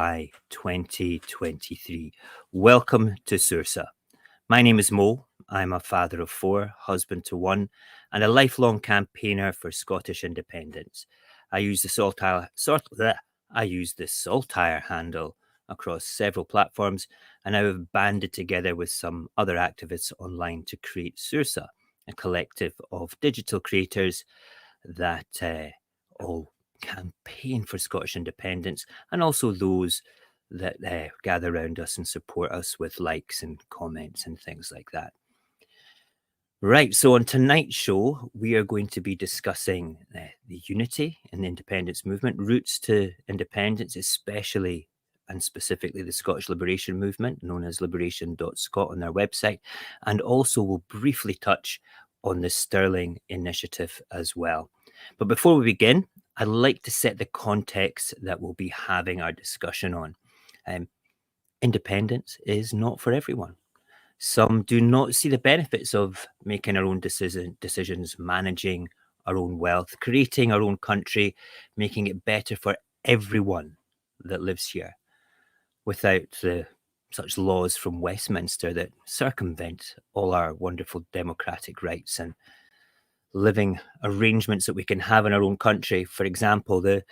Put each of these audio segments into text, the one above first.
July 2023. Welcome to Saorsa. My name is Mo. I'm a father of four, husband to one, and a lifelong campaigner for Scottish independence. I use the Saltire handle across several platforms, and I have banded together with some other activists online to create Saorsa, a collective of digital creators that all campaign for Scottish independence, and also those that gather around us and support us with likes and comments and things like that. Right, so on tonight's show, we are going to be discussing the unity in the independence movement, roots to independence, especially and specifically the Scottish Liberation Movement, known as liberation.scot on their website, and also we'll briefly touch on the Stirling Initiative as well. But before we begin, I'd like to set the context that we'll be having our discussion on. Independence is not for everyone. Some do not see the benefits of making our own decisions, managing our own wealth, creating our own country, making it better for everyone that lives here, without such laws from Westminster that circumvent all our wonderful democratic rights and living arrangements that we can have in our own country. For example, the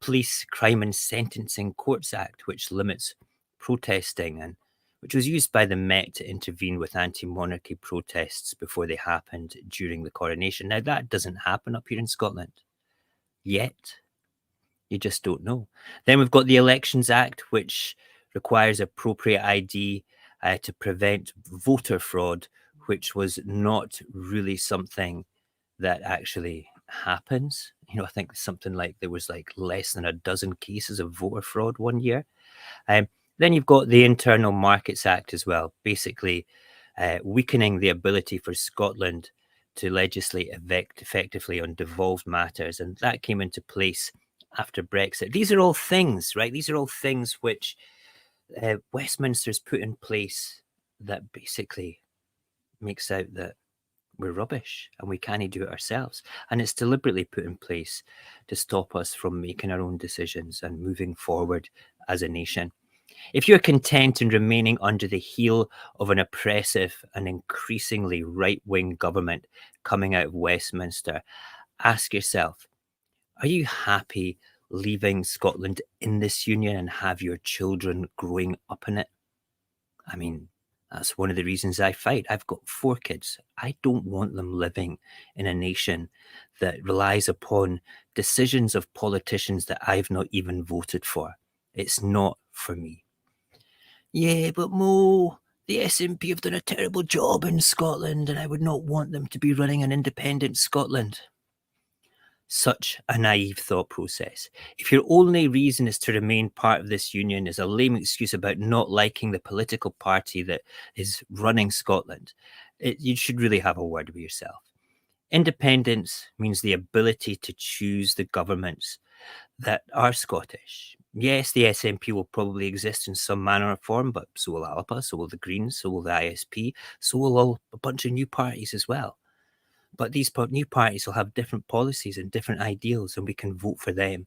Police, Crime and Sentencing Courts Act, which limits protesting and which was used by the Met to intervene with anti-monarchy protests before they happened during the coronation. Now, that doesn't happen up here in Scotland yet. You just don't know. Then we've got the Elections Act, which requires appropriate ID to prevent voter fraud, which was not really something that actually happens. You know, I think something like there was like less than a dozen cases of voter fraud one year. Then you've got the Internal Markets Act as well, basically weakening the ability for Scotland to legislate effectively on devolved matters. And that came into place after Brexit. These are all things, right? These are all things which Westminster's put in place that basically makes out that we're rubbish and we can't do it ourselves. And it's deliberately put in place to stop us from making our own decisions and moving forward as a nation. If you're content in remaining under the heel of an oppressive and increasingly right-wing government coming out of Westminster, ask yourself, are you happy leaving Scotland in this union and have your children growing up in it? I mean, that's one of the reasons I fight. I've got 4 kids. I don't want them living in a nation that relies upon decisions of politicians that I've not even voted for. It's not for me. Yeah, but Mo, the SNP have done a terrible job in Scotland and I would not want them to be running an independent Scotland. Such a naive thought process. If your only reason is to remain part of this union is a lame excuse about not liking the political party that is running Scotland, you should really have a word with yourself. Independence means the ability to choose the governments that are Scottish. Yes, the SNP will probably exist in some manner or form, but so will ALPA, so will the Greens, so will the ISP, so will a bunch of new parties as well. But these new parties will have different policies and different ideals, and we can vote for them.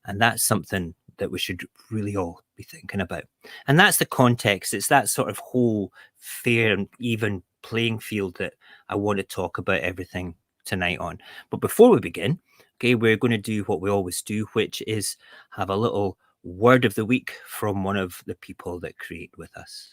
And that's something that we should really all be thinking about. And that's the context. It's that sort of whole fair and even playing field that I want to talk about everything tonight on. But before we begin, okay, we're going to do what we always do, which is have a little word of the week from one of the people that create with us.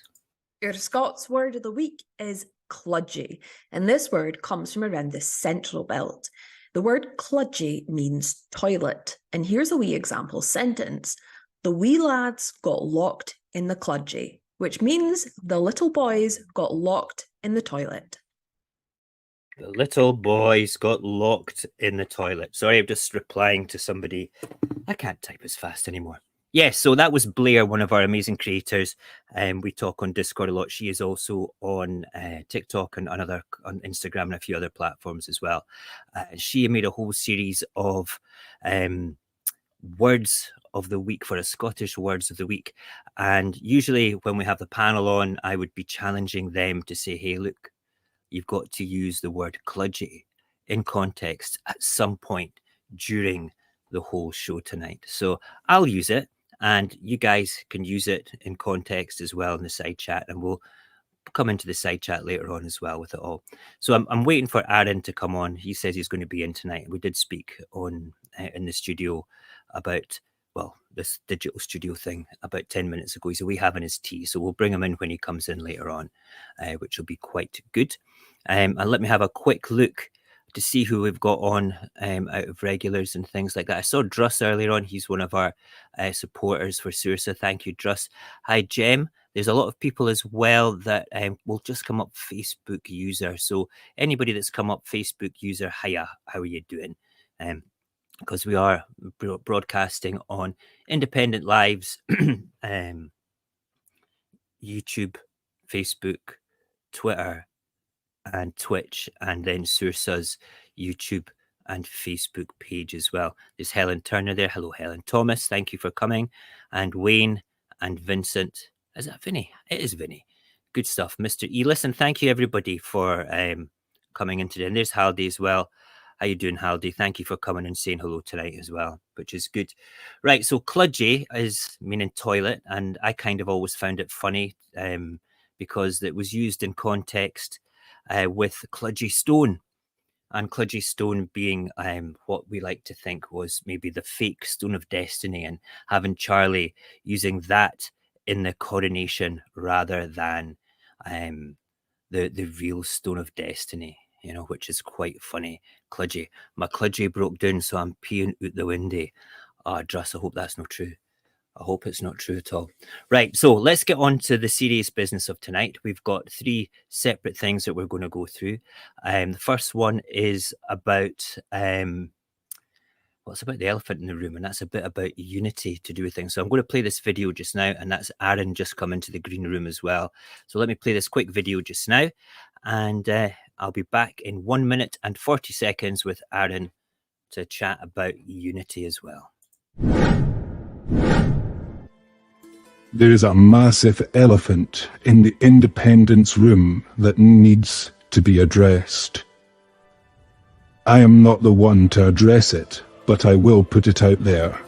Your Scots word of the week is cludgy, and this word comes from around the central belt. The word cludgy means toilet, and here's a wee example sentence. The wee lads got locked in the cludgy, which means the little boys got locked in the toilet. The little boys got locked in the toilet. Sorry, I'm just replying to somebody. I can't type as fast anymore. Yes, so that was Blair, one of our amazing creators. We talk on Discord a lot. She is also on TikTok and on Instagram and a few other platforms as well. She made a whole series of words of the week for a Scottish words of the week. And usually when we have the panel on, I would be challenging them to say, hey, look, you've got to use the word cludgy in context at some point during the whole show tonight. So I'll use it. and you guys can use it in context as well in the side chat, and we'll come into the side chat later on as well with it all. So I'm waiting for Aaron to come on. He says he's going to be in tonight. We did speak on in the studio about, well, this digital studio thing about 10 minutes ago. He's away having his tea, so we'll bring him in when he comes in later on, which will be quite good. And let me have a quick look to see who we've got on out of regulars and things like that. I saw Druss earlier on. He's one of our supporters for Saorsa. Thank you, Druss. Hi, Jem. There's a lot of people as well that will just come up Facebook user. So anybody that's come up Facebook user, hiya, how are you doing? Because we are broadcasting on Independent Lives, YouTube, Facebook, Twitter, and Twitch, and then Saorsa's YouTube and Facebook page as well. There's Helen Turner there. Hello, Helen. Thomas, thank you for coming. And Wayne and Vincent. Is that Vinny? It is Vinny. Good stuff. Mr. E. Listen, thank you everybody for coming in today. And there's Haldy as well. How you doing, Haldy? Thank you for coming and saying hello tonight as well, which is good. Right, so kludgy is meaning toilet, and I kind of always found it funny because it was used in context with kludgy stone. And kludgy stone being what we like to think was maybe the fake stone of destiny, and having Charlie using that in the coronation rather than the real stone of destiny, you know, which is quite funny. Kludgy. My kludgy broke down, so I'm peeing out the window. Ah, Druss, I hope that's not true. I hope it's not true at all. Right, so let's get on to the serious business of tonight. We've got 3 separate things that we're going to go through. The first one is about it's about the elephant in the room, and that's a bit about unity to do with things. So I'm going to play this video just now, and that's Aaron just come into the green room as well. So let me play this quick video just now, and I'll be back in 1 minute and 40 seconds with Aaron to chat about unity as well. There is a massive elephant in the independence room that needs to be addressed. I am not the one to address it, but I will put it out there.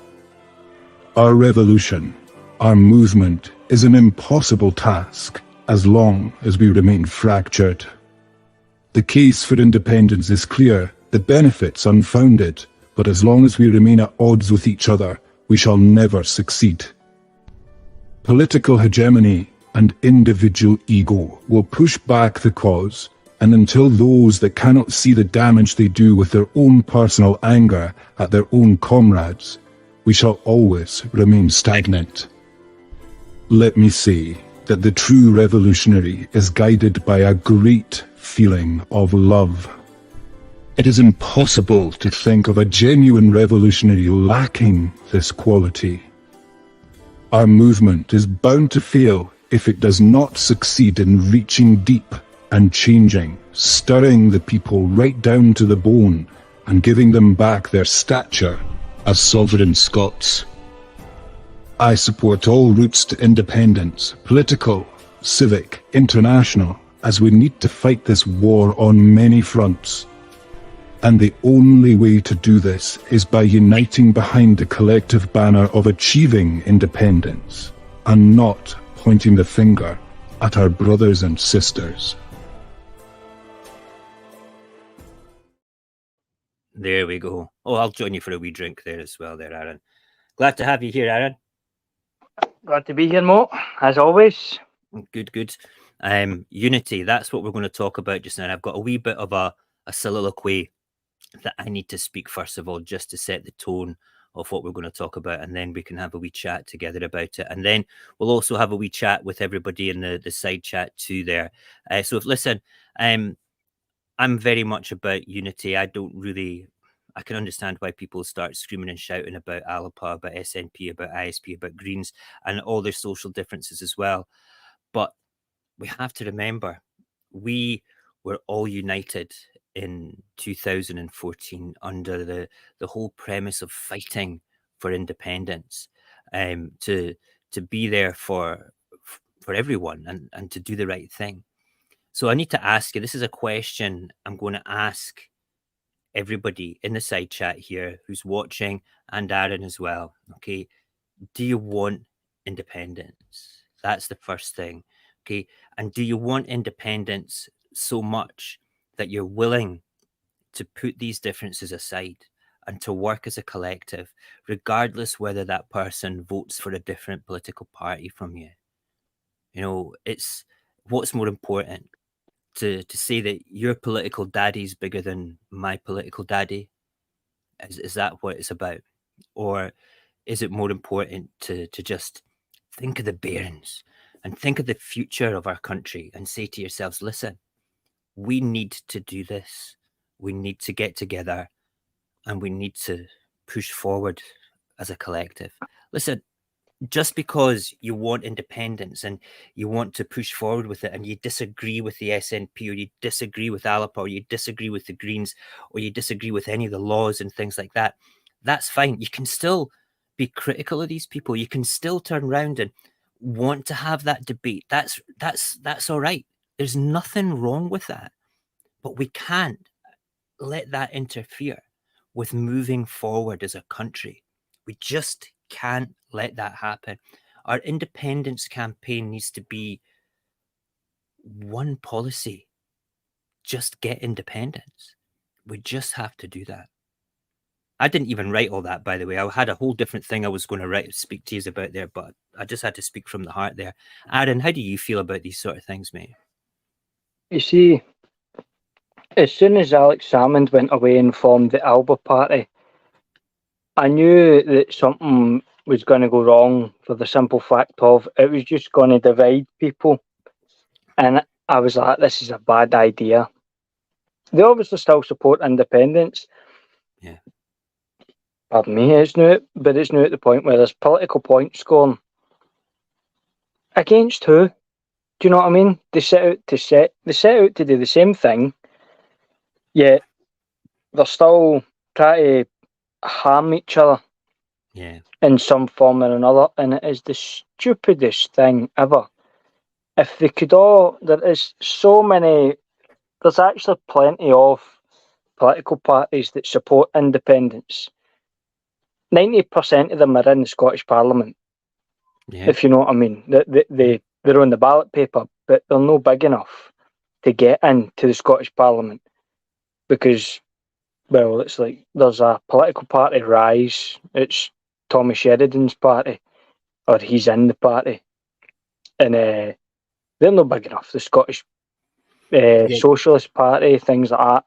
Our revolution, our movement, is an impossible task as long as we remain fractured. The case for independence is clear, the benefits unfounded, but as long as we remain at odds with each other, we shall never succeed. Political hegemony and individual ego will push back the cause, and until those that cannot see the damage they do with their own personal anger at their own comrades, we shall always remain stagnant. Let me say that the true revolutionary is guided by a great feeling of love. It is impossible to think of a genuine revolutionary lacking this quality. Our movement is bound to fail if it does not succeed in reaching deep and changing, stirring the people right down to the bone and giving them back their stature as sovereign Scots. I support all routes to independence, political, civic, international, as we need to fight this war on many fronts. And the only way to do this is by uniting behind the collective banner of achieving independence, and not pointing the finger at our brothers and sisters. There we go. Oh, I'll join you for a wee drink there as well there, Aaron. Glad to have you here, Aaron. Glad to be here, Mo, as always. Good, good. Unity, that's what we're going to talk about just now. I've got a wee bit of a soliloquy that I need to speak first of all, just to set the tone of what we're going to talk about, and then we can have a wee chat together about it, and then we'll also have a wee chat with everybody in the side chat too there. So listen, I'm very much about unity. I can understand why people start screaming and shouting about ALPA, about SNP, about ISP, about Greens, and all their social differences as well. But we have to remember, we were all united in 2014 under the whole premise of fighting for independence, to be there for everyone and to do the right thing. So I need to ask you, this is a question I'm going to ask everybody in the side chat here who's watching, and Aaron as well. Okay, do you want independence? That's the first thing. Okay. And do you want independence so much that you're willing to put these differences aside and to work as a collective, regardless whether that person votes for a different political party from you? You know, it's what's more important, to say that your political daddy's bigger than my political daddy? Is that what it's about? Or is it more important to just think of the bairns and think of the future of our country and say to yourselves, listen, we need to do this. We need to get together and we need to push forward as a collective. Listen, just because you want independence and you want to push forward with it and you disagree with the SNP or you disagree with Alapa or you disagree with the Greens or you disagree with any of the laws and things like that, that's fine. You can still be critical of these people. You can still turn around and want to have that debate. That's all right. There's nothing wrong with that. But we can't let that interfere with moving forward as a country. We just can't let that happen. Our independence campaign needs to be one policy: just get independence. We just have to do that. I didn't even write all that, by the way. I had a whole different thing I was going to speak to you about there, but I just had to speak from the heart there. Aaron, how do you feel about these sort of things, mate? You see, as soon as Alex Salmond went away and formed the Alba Party, I knew that something was going to go wrong for the simple fact of it was just going to divide people. And I was like, this is a bad idea. They obviously still support independence. Yeah. Pardon me, it's now at the point where there's political point scoring. Against who? Do you know what I mean? They set out to do the same thing, yet they're still trying to harm each other. Yeah. In some form or another, and it is the stupidest thing ever. If they could all, there's actually plenty of political parties that support independence. 90% of them are in the Scottish Parliament, if you know what I mean. They're on the ballot paper, but they're no big enough to get into the Scottish Parliament because, well, it's like there's a political party, Rise. It's Tommy Sheridan's party, or he's in the party, and they're not big enough. The Scottish Socialist Party, things like that,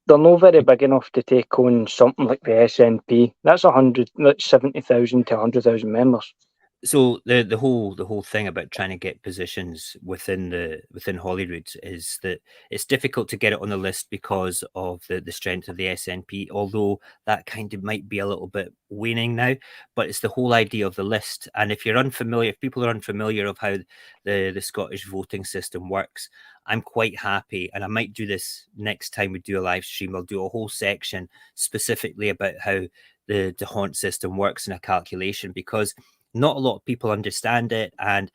they're not very big enough to take on something like the SNP. That's 70,000 to 100,000 members. So the whole thing about trying to get positions within Holyrood is that it's difficult to get it on the list because of the strength of the SNP, although that kind of might be a little bit waning now. But it's the whole idea of the list. And if people are unfamiliar of how the Scottish voting system works, I'm quite happy, and I might do this next time we do a live stream. I'll do a whole section specifically about how the haunt system works in a calculation, because not a lot of people understand it. And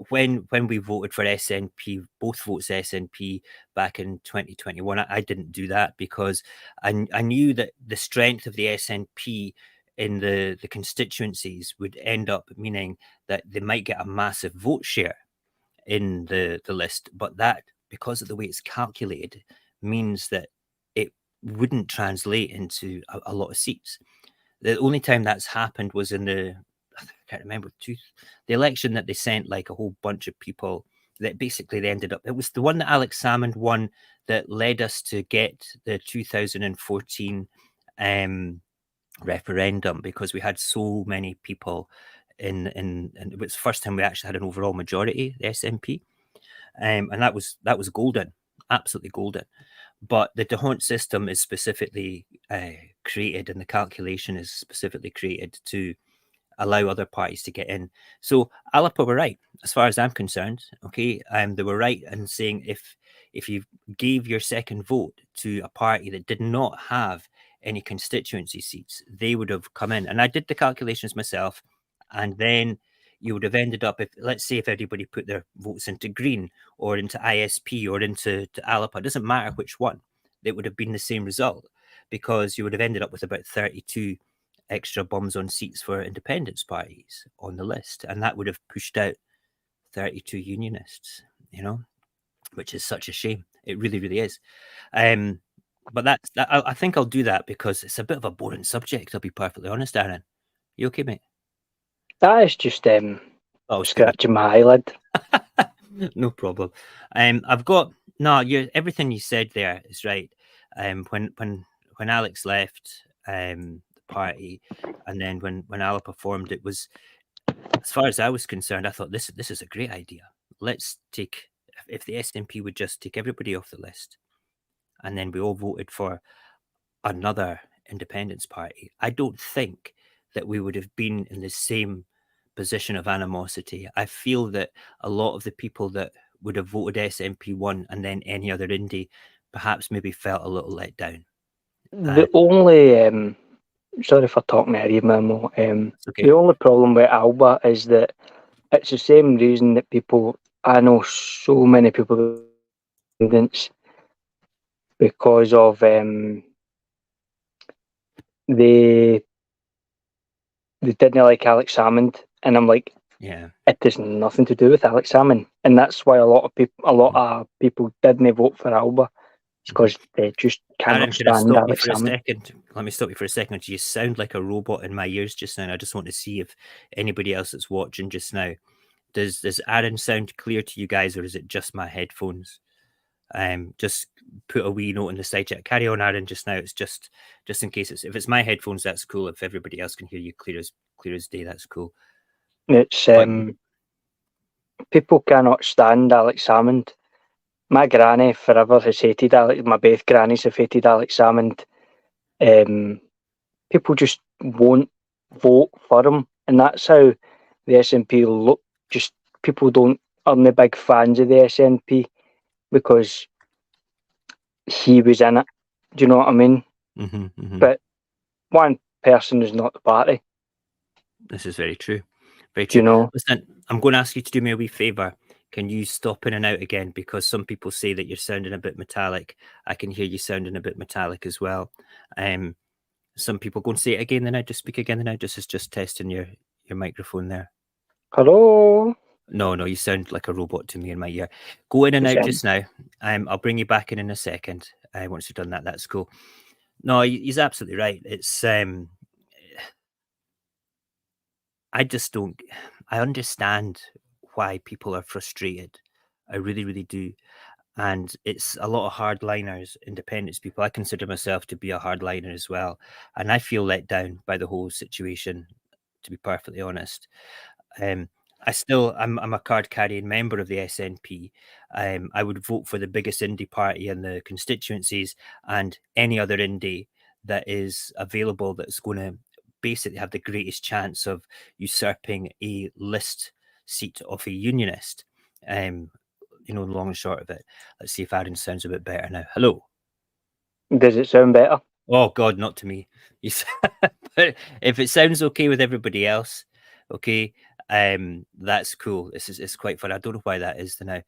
when we voted for SNP, both votes SNP back in 2021, I didn't do that because I knew that the strength of the SNP in the constituencies would end up meaning that they might get a massive vote share in the list, but that, because of the way it's calculated, means that it wouldn't translate into a lot of seats. The only time that's happened was in I can't remember, the election that they sent like a whole bunch of people that basically they ended up, it was the one that Alex Salmond won that led us to get the 2014 referendum, because we had so many people and it was the first time we actually had an overall majority, the SNP. And that was golden, absolutely golden. But the D'Hondt system is specifically created, and the calculation is specifically created to allow other parties to get in. So Alapa were right, as far as I'm concerned. Okay, they were right in saying if you gave your second vote to a party that did not have any constituency seats, they would have come in. And I did the calculations myself, and then you would have ended up, if let's say if everybody put their votes into Green or into ISP or into Alapa, it doesn't matter which one, it would have been the same result, because you would have ended up with about 32 extra bums on seats for independence parties on the list, and that would have pushed out 32 unionists, which is such a shame. It really, really is. But I think I'll do that because it's a bit of a boring subject, I'll be perfectly honest, Aaron. You okay, mate? That is just scratching my eyelid. No problem. Everything you said there is right. When Alex left the party, and then when Alapa formed, it was, as far as I was concerned, I thought this is a great idea. Let's take, if the SNP would just take everybody off the list, and then we all voted for another independence party, I don't think that we would have been in the same position of animosity. I feel that a lot of the people that would have voted SNP1 and then any other indie perhaps maybe felt a little let down. The only, sorry for talking at you, Memo. Okay. The only problem with Alba is that it's the same reason that I know so many people because of they didn't like Alex Salmond, and I'm like, yeah, it has nothing to do with Alex Salmond, and that's why a lot of people didn't vote for Alba. It's because they just cannot stand Alex Salmond. Let me stop you for a second. You sound like a robot in my ears just now. I just want to see if anybody else that's watching just now, does Aaron sound clear to you guys, or is it just my headphones? Just put a wee note in the side chat. Carry on, Aaron. Just now, it's just in case if it's my headphones, that's cool. If everybody else can hear you clear as day, that's cool. It's people cannot stand Alex Salmond. My granny forever has hated Alex. My both grannies have hated Alex Salmond. People just won't vote for him, and that's how the SNP look. Just people aren't the big fans of the SNP because he was in it. Do you know what I mean? Mm-hmm, mm-hmm. But one person is not the party. This is very true. Very true. You know? Listen, I'm going to ask you to do me a wee favour. Can you stop in and out again? Because some people say that you're sounding a bit metallic. I can hear you sounding a bit metallic as well. Some people go and say it again, then I just speak again, then I just testing your microphone there. Hello? No, you sound like a robot to me in my ear. Go in and out just now. I'll bring you back in a second. Once you've done that, that's cool. No, he's absolutely right. It's I just don't. I understand why people are frustrated. I really, really do. And it's a lot of hardliners, independence people. I consider myself to be a hardliner as well. And I feel let down by the whole situation, to be perfectly honest. I'm a card carrying member of the SNP. I would vote for the biggest indie party in the constituencies and any other indie that is available that's going to basically have the greatest chance of usurping a list seat of a unionist. The long and short of it. Let's see if Aaron sounds a bit better now. Hello. Does it sound better? Oh God, not to me. But if it sounds okay with everybody else, okay, that's cool. It's quite fun. I don't know why that is now.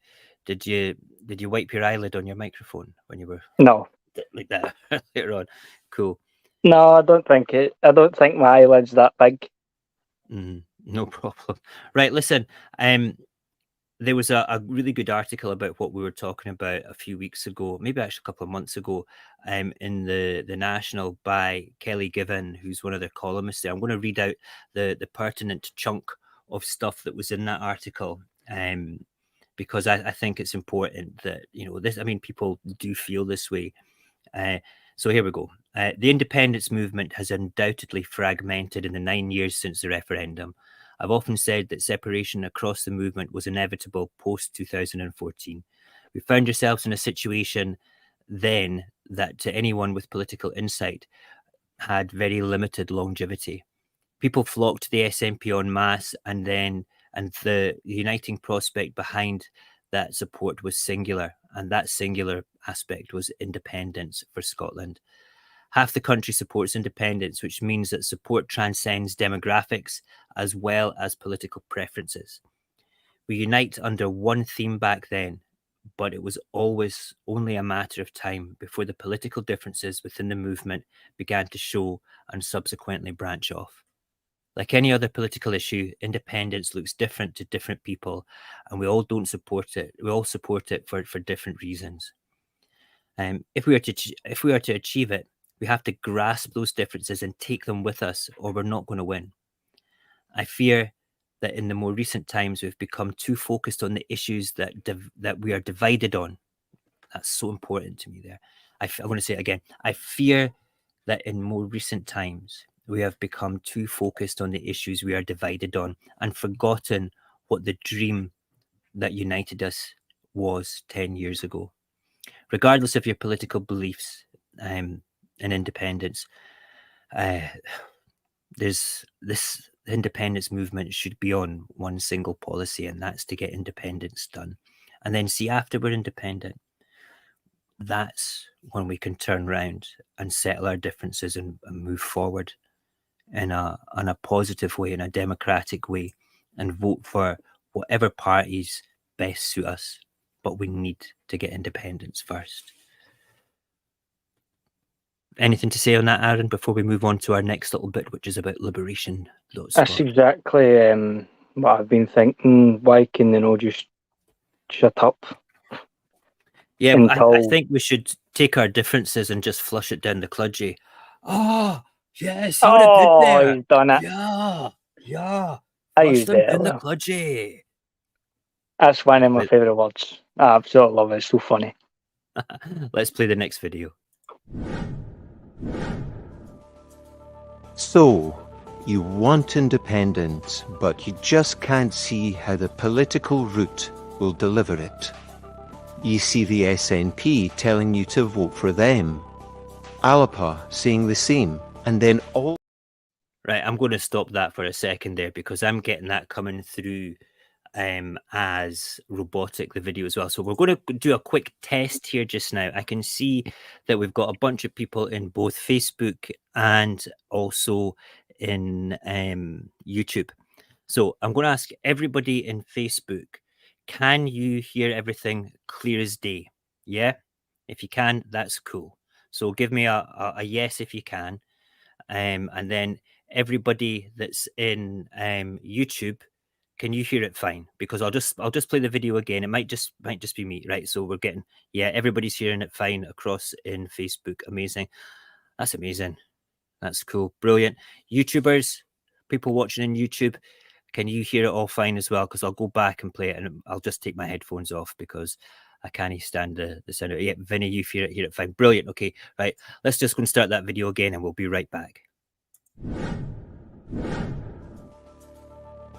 Did you wipe your eyelid on your microphone when you were No like that later on? Cool. No, I don't think my eyelid's that big. No problem. Right, listen. There was a really good article about what we were talking about a few weeks ago, maybe actually a couple of months ago, in the National by Kelly Given, who's one of their columnists there. I'm going to read out the pertinent chunk of stuff that was in that article, because I think it's important that, this, people do feel this way. So here we go. The independence movement has undoubtedly fragmented in the 9 years since the referendum. I've often said that separation across the movement was inevitable post-2014. We found ourselves in a situation then that to anyone with political insight had very limited longevity. People flocked to the SNP en masse, and the uniting prospect behind that support was singular, and that singular aspect was independence for Scotland. Half the country supports independence, which means that support transcends demographics as well as political preferences. We unite under one theme back then, but it was always only a matter of time before the political differences within the movement began to show and subsequently branch off. Like any other political issue, independence looks different to different people, and we all don't support it. We all support it for different reasons. If we are to achieve it, we have to grasp those differences and take them with us, or we're not going to win. I fear that in the more recent times, we've become too focused on the issues that we are divided on. That's so important to me there. I'm going to say it again. I fear that in more recent times, we have become too focused on the issues we are divided on and forgotten what the dream that united us was 10 years ago. Regardless of your political beliefs and independence, there's this independence movement should be on one single policy, and that's to get independence done. And then see, after we're independent, that's when we can turn around and settle our differences and move forward in a positive way, in a democratic way, and vote for whatever parties best suit us. But we need to get independence first. Anything to say on that, Aaron, before we move on to our next little bit, which is about liberation? That's exactly what I've been thinking. Why can they not just shut up? Yeah, I think we should take our differences and just flush it down the cludgy. Oh, yes, see what I did there? You've done it. Yeah. I Flush used them it. down the cludgy. That's one of my favourite words. I absolutely love it. It's so funny. Let's play the next video. So, you want independence, but you just can't see how the political route will deliver it. You see the SNP telling you to vote for them, Alapa saying the same, and then all... Right, I'm going to stop that for a second there, because I'm getting that coming through as robotic, the video as well. So we're going to do a quick test here just now. I can see that we've got a bunch of people in both Facebook and also in YouTube. So I'm going to ask everybody in Facebook, can you hear everything clear as day? Yeah? If you can, that's cool. So give me a yes if you can. And then everybody that's in YouTube, can you hear it fine? Because I'll just play the video again. It might just be me, right? So we're getting, yeah, everybody's hearing it fine across in Facebook. Amazing. That's amazing. That's cool. Brilliant. YouTubers, people watching in YouTube, can you hear it all fine as well? Because I'll go back and play it, and I'll just take my headphones off because I can't stand the sound of it. Yeah, Vinny, you hear it fine. Brilliant. Okay, right. Let's just go and start that video again, and we'll be right back.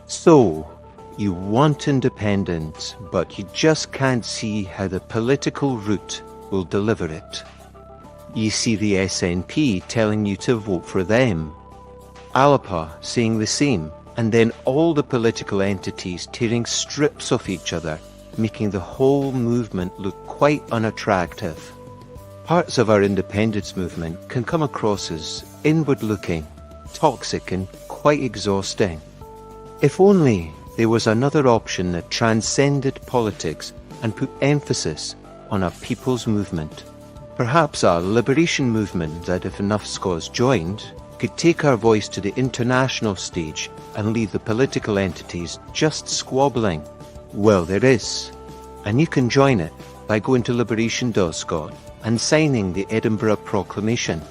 So, you want independence, but you just can't see how the political route will deliver it. You see the SNP telling you to vote for them, Alapa saying the same, and then all the political entities tearing strips off each other, making the whole movement look quite unattractive. Parts of our independence movement can come across as inward-looking, toxic and quite exhausting. If only there was another option that transcended politics and put emphasis on a people's movement. Perhaps a liberation movement that, if enough Scots joined, could take our voice to the international stage and leave the political entities just squabbling. Well, there is, and you can join it by going to liberation.scot and signing the Edinburgh Proclamation.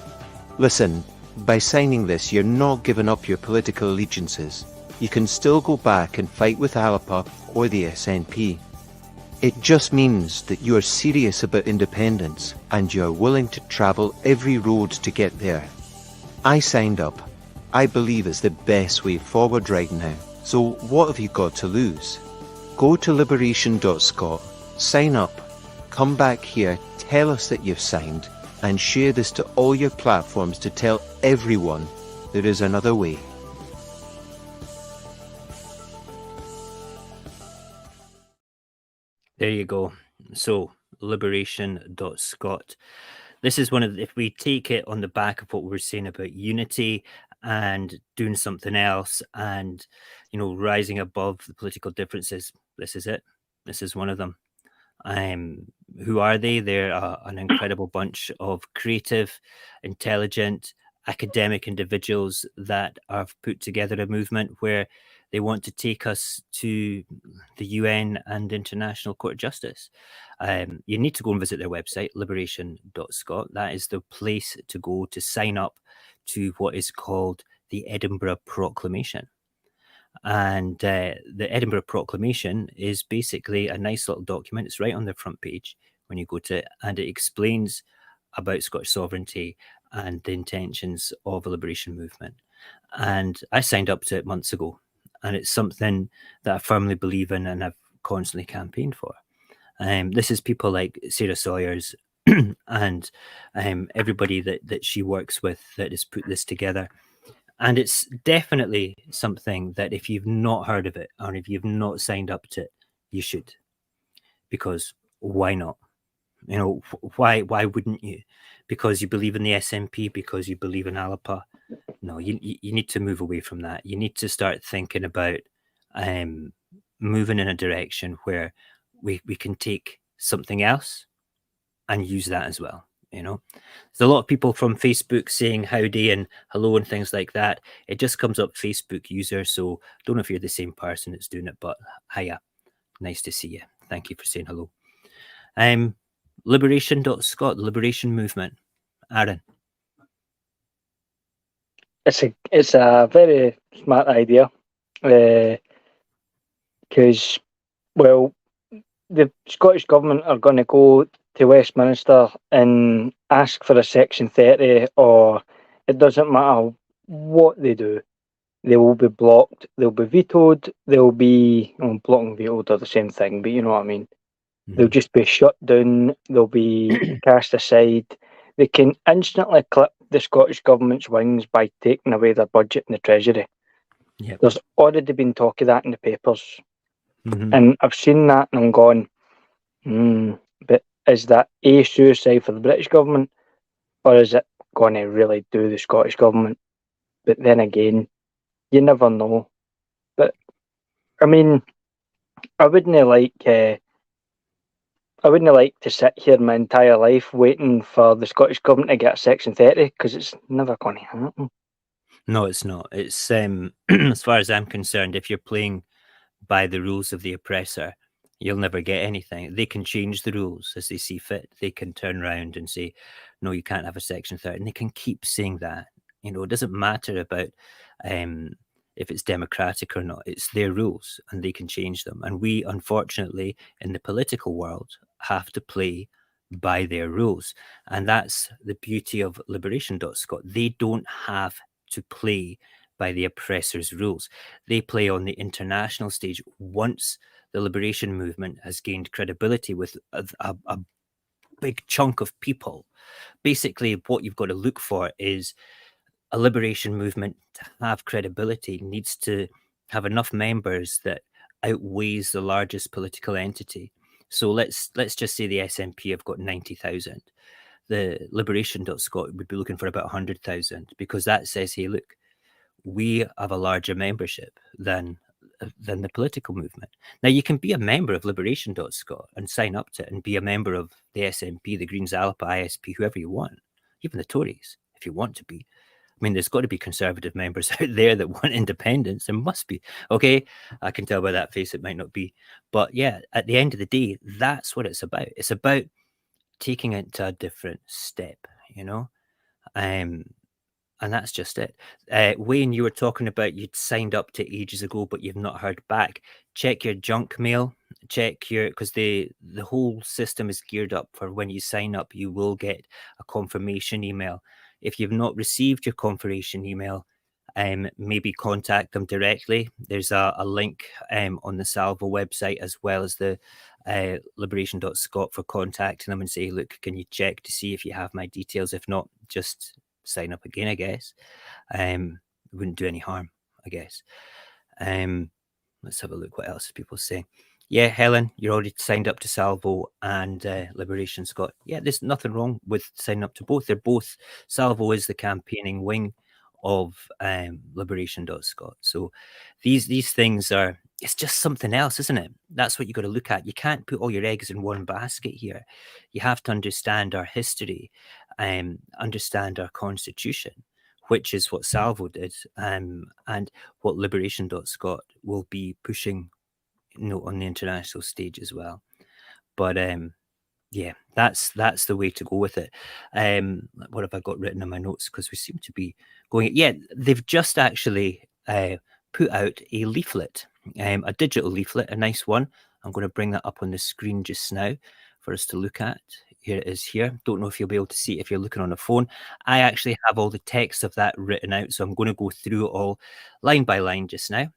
Listen, by signing this, you're not giving up your political allegiances. You can still go back and fight with Alapa or the SNP. It just means that you are serious about independence and you are willing to travel every road to get there. I signed up. I believe it's the best way forward right now. So what have you got to lose? Go to liberation.scot, sign up, come back here, tell us that you've signed, and share this to all your platforms to tell everyone there is another way. There you go. So, liberation.scot. This is one of, if we take it on the back of what we were saying about unity and doing something else and, you know, rising above the political differences, this is it. This is one of them. Who are they? They're an incredible bunch of creative, intelligent, academic individuals that have put together a movement where they want to take us to the UN and International Court of Justice. You need to go and visit their website, liberation.scot. That is the place to go to sign up to what is called the Edinburgh Proclamation. And the Edinburgh Proclamation is basically a nice little document. It's right on the front page when you go to it, and it explains about Scottish sovereignty and the intentions of a liberation movement. And I signed up to it months ago, and it's something that I firmly believe in and I've constantly campaigned for. This is people like Sarah Sawyers and everybody that she works with that has put this together. And it's definitely something that if you've not heard of it or if you've not signed up to it, you should. Because why not? You know, why wouldn't you? Because you believe in the SNP, because you believe in Alapa. No, you need to move away from that. You need to start thinking about moving in a direction where we can take something else and use that as well. You know, there's a lot of people from Facebook saying howdy and hello and things like that. It just comes up Facebook user. So don't know if you're the same person that's doing it, but hiya, nice to see you. Thank you for saying hello. Liberation.scot, the liberation movement. Aaron. It's a very smart idea, because well, the Scottish Government are going to go to Westminster and ask for a Section 30, or it doesn't matter what they do. They will be blocked, they'll be vetoed, they'll be, blocked and vetoed are the same thing, but you know what I mean. Mm-hmm. They'll just be shut down, they'll be cast aside. They can instantly clip the Scottish Government's wings by taking away their budget in the Treasury. Yep. There's already been talk of that in the papers. Mm-hmm. And I've seen that and I'm going, but is that a suicide for the British government, or is it going to really do the Scottish government? But then again, you never know. But I mean, I wouldn't like to sit here my entire life waiting for the Scottish government to get a Section 30, because it's never going to happen. No, it's not. It's as far as I'm concerned, if you're playing by the rules of the oppressor, you'll never get anything. They can change the rules as they see fit. They can turn around and say, no, you can't have a Section 30. And they can keep saying that. You know, it doesn't matter about if it's democratic or not. It's their rules and they can change them. And we, unfortunately, in the political world, have to play by their rules. And that's the beauty of liberation.scot. They don't have to play by the oppressor's rules. They play on the international stage. Once the liberation movement has gained credibility with a big chunk of people, basically what you've got to look for is a liberation movement to have credibility needs to have enough members that outweighs the largest political entity. So let's just say the SNP have got 90,000. The liberation.scot would be looking for about 100,000, because that says, hey, look, we have a larger membership than the political movement. Now, you can be a member of liberation.scot and sign up to it and be a member of the SNP, the Greens, Alapa, ISP, whoever you want, even the Tories, if you want to be. I mean, there's got to be conservative members out there that want independence. There must be. Okay, I can tell by that face it might not be. But yeah, at the end of the day, that's what it's about. It's about taking it to a different step, you know? And that's just it. Wayne, you were talking about you'd signed up to ages ago, but you've not heard back. Check your junk mail. Check your, because the whole system is geared up for when you sign up, you will get a confirmation email. If you've not received your confirmation email, maybe contact them directly. There's a link on the Salvo website, as well as the liberation.scot, for contacting them and say, look, can you check to see if you have my details? If not, just sign up again, I guess. It wouldn't do any harm, I guess. Let's have a look what else people saying. Yeah, Helen, you're already signed up to Salvo and Liberation, Scot. Yeah, there's nothing wrong with signing up to both. They're both, Salvo is the campaigning wing of liberation.scot. So these things are, it's just something else, isn't it? That's what you got to look at. You can't put all your eggs in one basket here. You have to understand our history, understand our constitution, which is what Salvo did, and what liberation.scot will be pushing, on the international stage as well. But yeah, that's the way to go with it. What have I got written in my notes? Because we seem to be going. Yeah, they've just actually put out a leaflet, a digital leaflet, a nice one. I'm going to bring that up on the screen just now for us to look at. Here it is here. Don't know if you'll be able to see it if you're looking on a phone. I actually have all the text of that written out, so I'm going to go through it all line by line just now.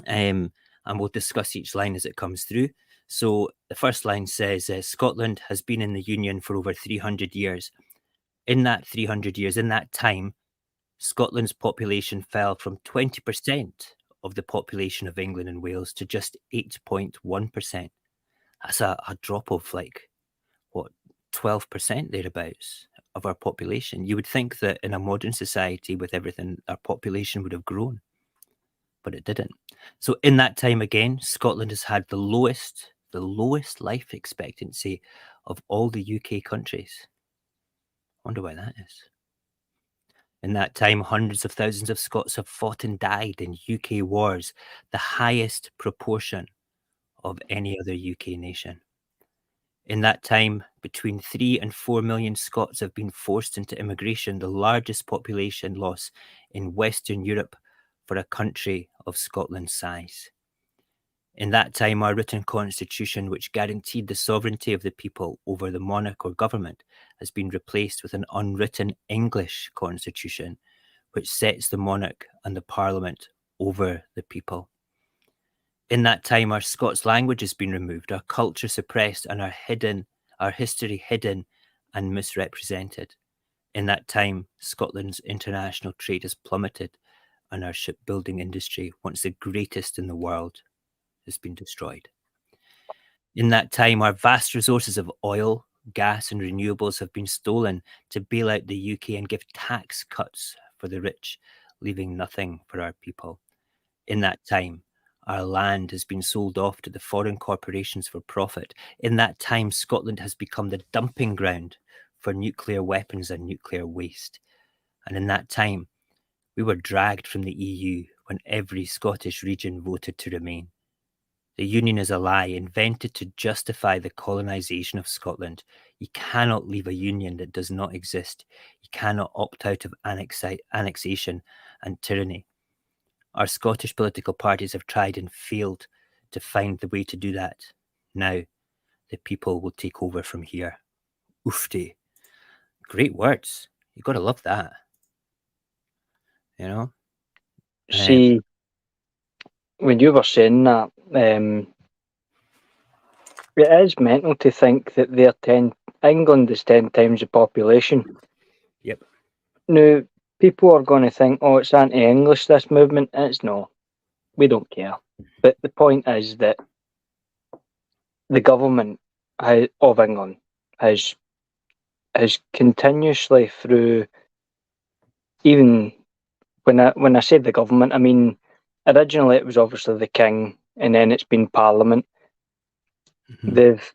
And we'll discuss each line as it comes through. So the first line says, Scotland has been in the Union for over 300 years. In that 300 years, in that time, Scotland's population fell from 20% of the population of England and Wales to just 8.1%. That's a drop of 12% thereabouts of our population. You would think that in a modern society with everything, our population would have grown, but it didn't. So in that time again, Scotland has had the lowest life expectancy of all the UK countries. Wonder why that is. In that time, hundreds of thousands of Scots have fought and died in UK wars, the highest proportion of any other UK nation. In that time, between 3 and 4 million Scots have been forced into immigration, the largest population loss in Western Europe for a country of Scotland's size. In that time, our written constitution, which guaranteed the sovereignty of the people over the monarch or government, has been replaced with an unwritten English constitution, which sets the monarch and the parliament over the people. In that time, our Scots language has been removed, our culture suppressed, and our history hidden and misrepresented. In that time, Scotland's international trade has plummeted, and our shipbuilding industry, once the greatest in the world, has been destroyed. In that time, our vast resources of oil, gas, and renewables have been stolen to bail out the UK and give tax cuts for the rich, leaving nothing for our people. In that time, our land has been sold off to the foreign corporations for profit. In that time, Scotland has become the dumping ground for nuclear weapons and nuclear waste. And in that time, we were dragged from the EU when every Scottish region voted to remain. The Union is a lie invented to justify the colonisation of Scotland. You cannot leave a union that does not exist. You cannot opt out of annexation and tyranny. Our Scottish political parties have tried and failed to find the way to do that. Now, the people will take over from here. Oofty. Great words. You've got to love that. You know? See, when you were saying that, it is mental to think that England is 10 times the population. Yep. Now, people are going to think, oh, it's anti-English, this movement. It's not. We don't care. But the point is that the government of England has continuously through, even when I say the government, I mean, originally it was obviously the King, and then it's been Parliament. Mm-hmm. They've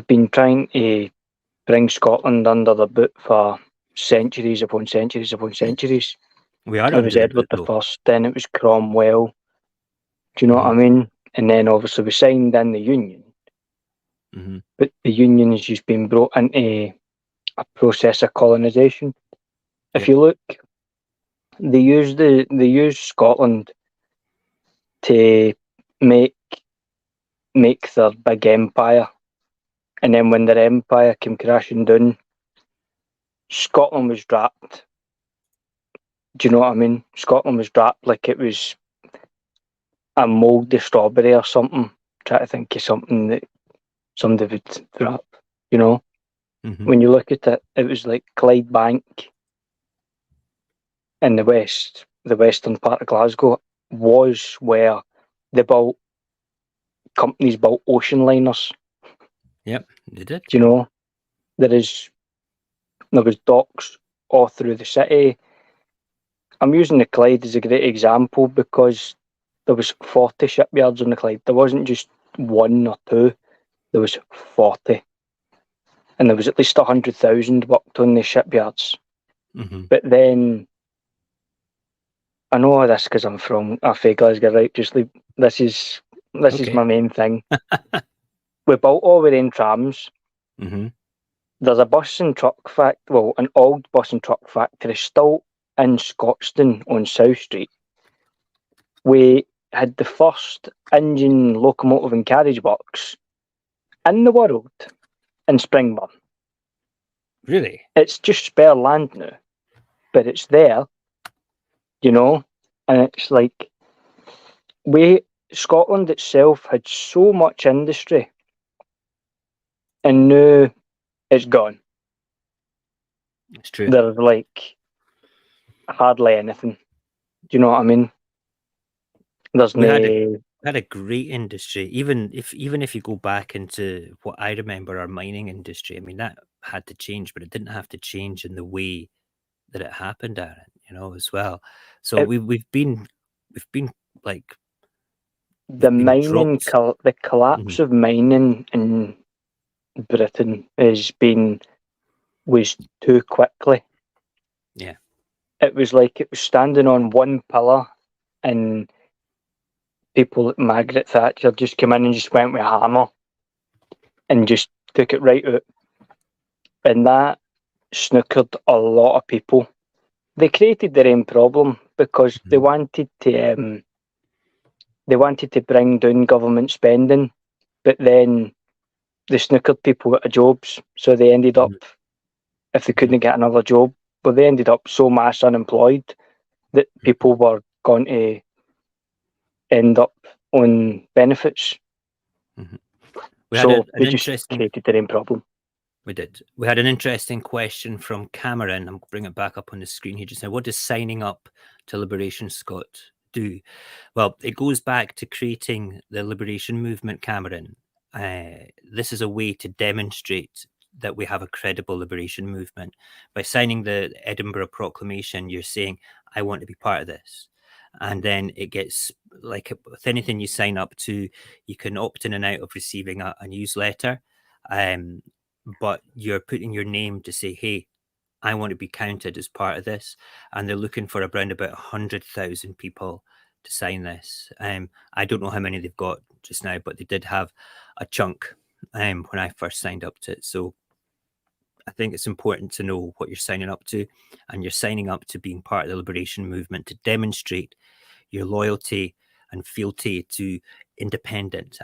been trying to bring Scotland under the boot for centuries upon centuries upon centuries. We are. It was Edward I, then it was Cromwell. Do you know what I mean? And then obviously we signed in the Union. Mm-hmm. But the Union has just been brought into a process of colonisation. If you look, they use Scotland to make their big empire, and then when their empire came crashing down, Scotland was dropped. Do you know what I mean? Scotland was dropped like it was a mouldy strawberry or something. Try to think of something that somebody would drop. You know, when you look at it, it was like Clydebank in the western part of Glasgow was where companies built ocean liners. Yep, they did. Do you know, there was docks all through the city. I'm using the Clyde as a great example because there was 40 shipyards on the Clyde. There wasn't just one or two, there was 40. And there was at least 100,000 worked on the shipyards. But then, I know this because I'm from Glasgow, right? This is my main thing. We built all the own trams. There's a bus and truck an old bus and truck factory still in Scotstoun on South Street. We had the first engine, locomotive and carriage works in the world in Springburn. Really? It's just spare land now, but it's there, you know, and it's like Scotland itself had so much industry, and now it's gone. It's true. There's like hardly anything. Do you know what I mean? We had a great industry. Even if you go back into what I remember, our mining industry, I mean, that had to change, but it didn't have to change in the way that it happened, Aaron, you know, as well. So we've been like the mining, the collapse of mining in Britain was too quickly. Yeah. It was like it was standing on one pillar, and people like Margaret Thatcher just came in and just went with a hammer and just took it right out. And that snookered a lot of people. They created their own problem because they wanted to bring down government spending, but then they snookered people out of jobs. So they ended up, if they couldn't get another job, well, they ended up so mass unemployed that people were going to end up on benefits. They just created their own problem. We did. We had an interesting question from Cameron. I'm bring it back up on the screen. He just said, what does signing up to Liberation Scot do? Well, it goes back to creating the liberation movement, Cameron. This is a way to demonstrate that we have a credible liberation movement. By signing the Edinburgh Proclamation, you're saying, I want to be part of this. And then it gets, like with anything you sign up to, you can opt in and out of receiving a newsletter. But you're putting your name to say, hey, I want to be counted as part of this. And they're looking for around about 100,000 people to sign this. I don't know how many they've got just now, but they did have a chunk when I first signed up to it. So I think it's important to know what you're signing up to, and you're signing up to being part of the liberation movement to demonstrate your loyalty and fealty to independent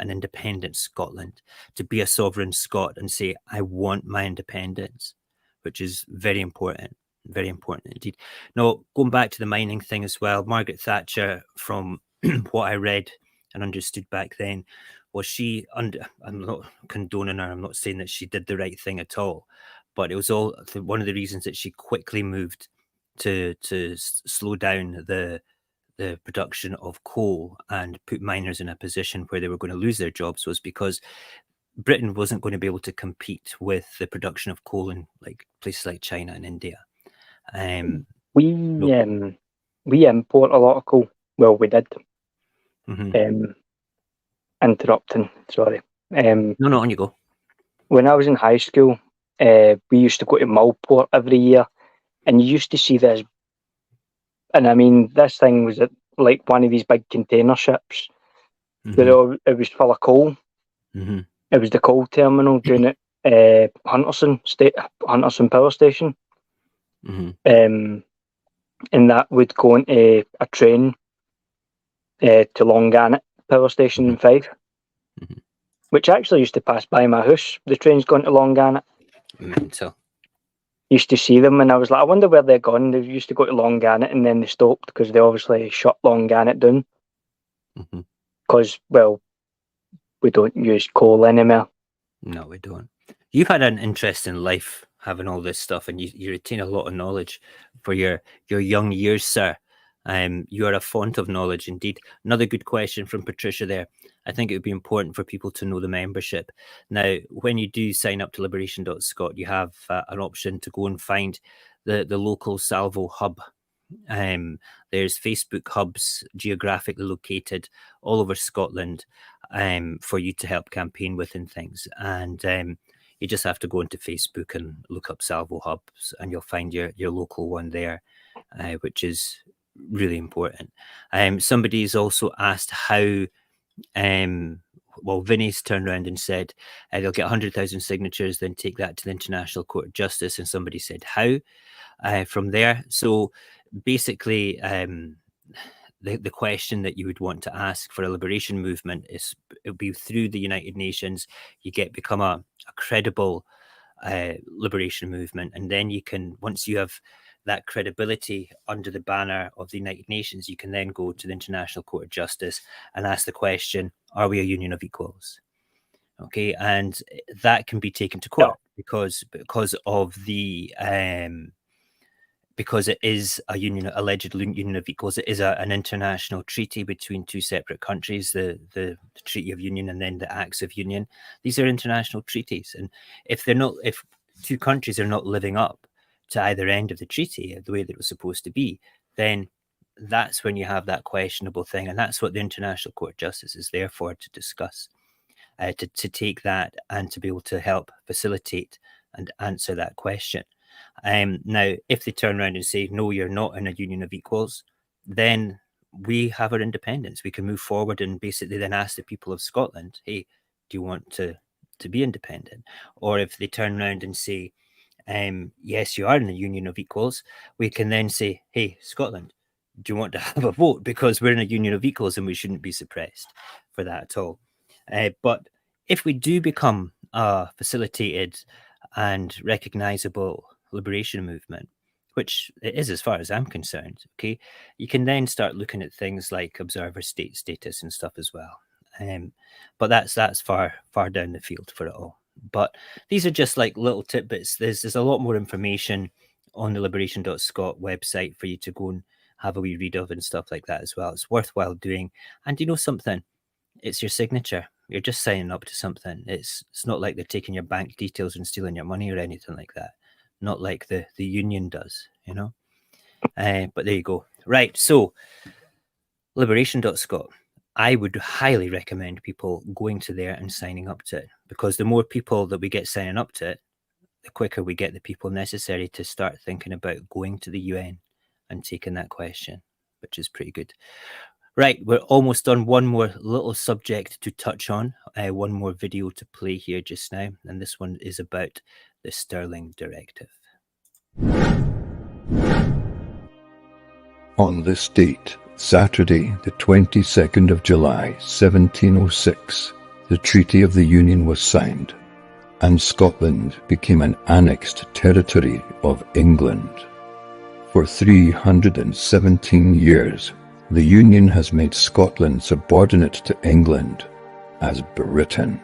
Scotland, to be a sovereign Scot and say, I want my independence, which is very important indeed. Now, going back to the mining thing as well, Margaret Thatcher, from what I read and understood back then, was I'm not condoning her, I'm not saying that she did the right thing at all, but it was all one of the reasons that she quickly moved to slow down the production of coal and put miners in a position where they were going to lose their jobs, was because Britain wasn't going to be able to compete with the production of coal in like places like China and India. We import a lot of coal. Well, we did. Interrupting, sorry. No, on you go. When I was in high school, we used to go to Millport every year, and you used to see this. And I mean, this thing was like one of these big container ships. It was full of coal. It was the coal terminal down at Hunterston Power Station. And that would go into a train to Longannet Power Station in Fife, which actually used to pass by my house. The train's gone to Longannet. Mental. Used to see them, and I was like, I wonder where they're gone. They used to go to Longannet, and then they stopped because they obviously shut Longannet down. Because, well, we don't use coal anymore. No, we don't. You've had an interesting life having all this stuff, and you retain a lot of knowledge for your young years, sir. You are a font of knowledge indeed. Another good question from Patricia there. I think it would be important for people to know the membership. Now, when you do sign up to liberation.scot, you have an option to go and find the local Salvo hub. There's Facebook hubs geographically located all over Scotland for you to help campaign with and things. And you just have to go into Facebook and look up Salvo hubs, and you'll find your local one there, which is really important. Somebody's also asked how. Well, Vinny's turned around and said they'll get 100,000 signatures, then take that to the International Court of Justice. And somebody said how from there. So basically, the question that you would want to ask for a liberation movement is, it'll be through the United Nations. You become a credible liberation movement, and then you can, once you have that credibility under the banner of the United Nations, you can then go to the International Court of Justice and ask the question, are we a union of equals? Okay, and that can be taken to court because of the because it is a union, alleged union of equals. It is an international treaty between two separate countries, the Treaty of Union and then the Acts of Union. These are international treaties, and if two countries are not living up to either end of the treaty the way that it was supposed to be, then that's when you have that questionable thing, and that's what the International Court of Justice is there for, to discuss, to take that and to be able to help facilitate and answer that question. Now, if they turn around and say, no, you're not in a union of equals, then we have our independence. We can move forward and basically then ask the people of Scotland, hey, do you want to be independent? Or if they turn around and say, yes, you are in a union of equals, we can then say, hey, Scotland, do you want to have a vote? Because we're in a union of equals and we shouldn't be suppressed for that at all. But if we do become a facilitated and recognizable liberation movement, which it is as far as I'm concerned, okay, you can then start looking at things like observer state status and stuff as well. But that's far down the field for it all. But these are just like little tidbits. There's a lot more information on the liberation.scot website for you to go and have a wee read of and stuff like that as well. It's worthwhile doing. And you know something? It's your signature. You're just signing up to something. It's not like they're taking your bank details and stealing your money or anything like that. Not like the union does, you know. But there you go. Right. So liberation.scot. I would highly recommend people going to there and signing up to it, because the more people that we get signing up to it, the quicker we get the people necessary to start thinking about going to the UN and taking that question, which is pretty good. Right, we're almost done. One more little subject to touch on, one more video to play here just now, and this one is about the Stirling Directive. On this date, Saturday, the 22nd of July, 1706, the Treaty of the Union was signed, and Scotland became an annexed territory of England. For 317 years, the Union has made Scotland subordinate to England as Britain.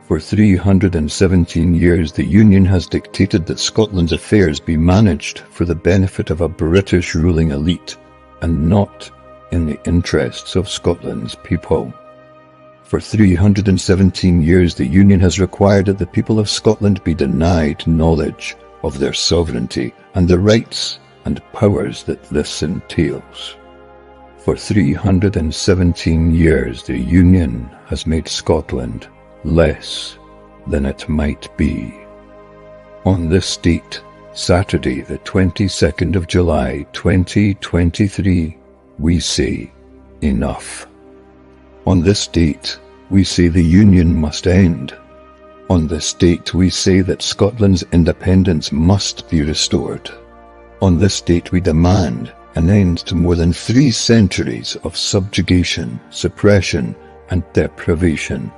For 317 years, the Union has dictated that Scotland's affairs be managed for the benefit of a British ruling elite and not in the interests of Scotland's people. For 317 years, the Union has required that the people of Scotland be denied knowledge of their sovereignty and the rights and powers that this entails. For 317 years, the Union has made Scotland less than it might be. On this date, Saturday, the 22nd of July, 2023, we say enough. On this date, we say the Union must end. On this date, we say that Scotland's independence must be restored. On this date, we demand an end to more than 3 centuries of subjugation, suppression, and deprivation.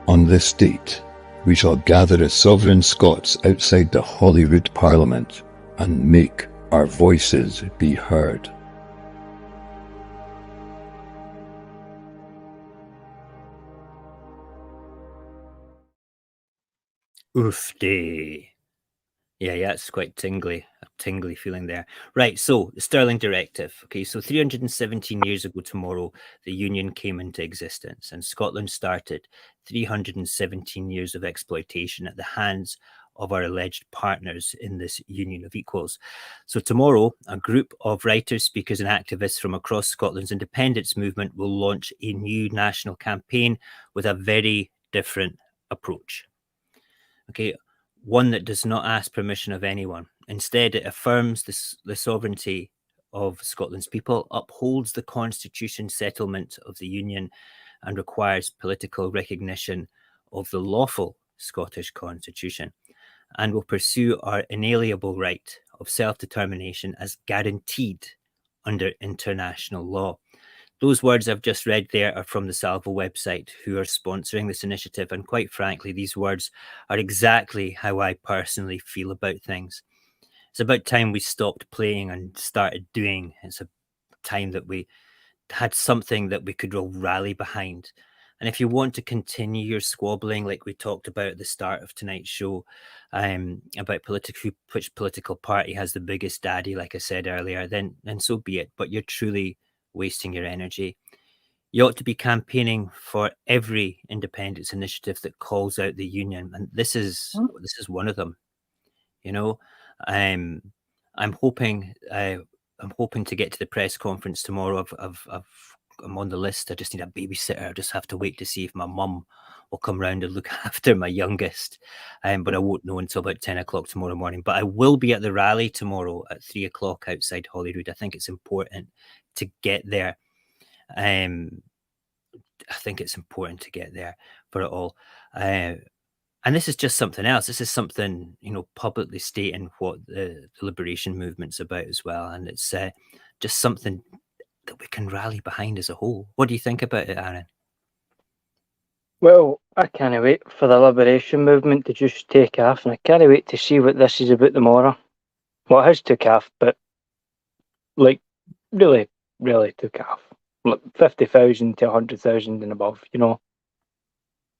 On this date, we shall gather as sovereign Scots outside the Holyrood Parliament and make our voices be heard. Oof day. Yeah, it's quite tingly, a tingly feeling there. Right, so the Stirling Directive. Okay, so 317 years ago tomorrow, the Union came into existence and Scotland started 317 years of exploitation at the hands of our alleged partners in this union of equals. So tomorrow, a group of writers, speakers and activists from across Scotland's independence movement will launch a new national campaign with a very different approach. Okay, one that does not ask permission of anyone. Instead, it affirms the sovereignty of Scotland's people, upholds the constitution settlement of the Union, and requires political recognition of the lawful Scottish constitution, and will pursue our inalienable right of self-determination as guaranteed under international law. Those words I've just read there are from the Salvo website, who are sponsoring this initiative. And quite frankly, these words are exactly how I personally feel about things. It's about time we stopped playing and started doing. It's a time that we had something that we could all rally behind. And if you want to continue your squabbling, like we talked about at the start of tonight's show, about which political party has the biggest daddy, like I said earlier, then so be it. But you're truly wasting your energy. You ought to be campaigning for every independence initiative that calls out the union, and this is one of them. You know, I'm hoping to get to the press conference tomorrow. I'm on the list. I just need a babysitter. I just have to wait to see if my mum will come round and look after my youngest. But I won't know until about 10 o'clock tomorrow morning. But I will be at the rally tomorrow at 3 o'clock outside Holyrood. I think it's important to get there. I think it's important to get there for it all. And this is just something else. This is something, publicly stating what the liberation movement's about as well. And it's just something that we can rally behind as a whole. What do you think about it, Aaron? Well, I can't wait for the liberation movement to just take off, and I can't wait to see what this is about tomorrow. Well, it has took off, but really, really took off. 50,000 to 100,000 and above,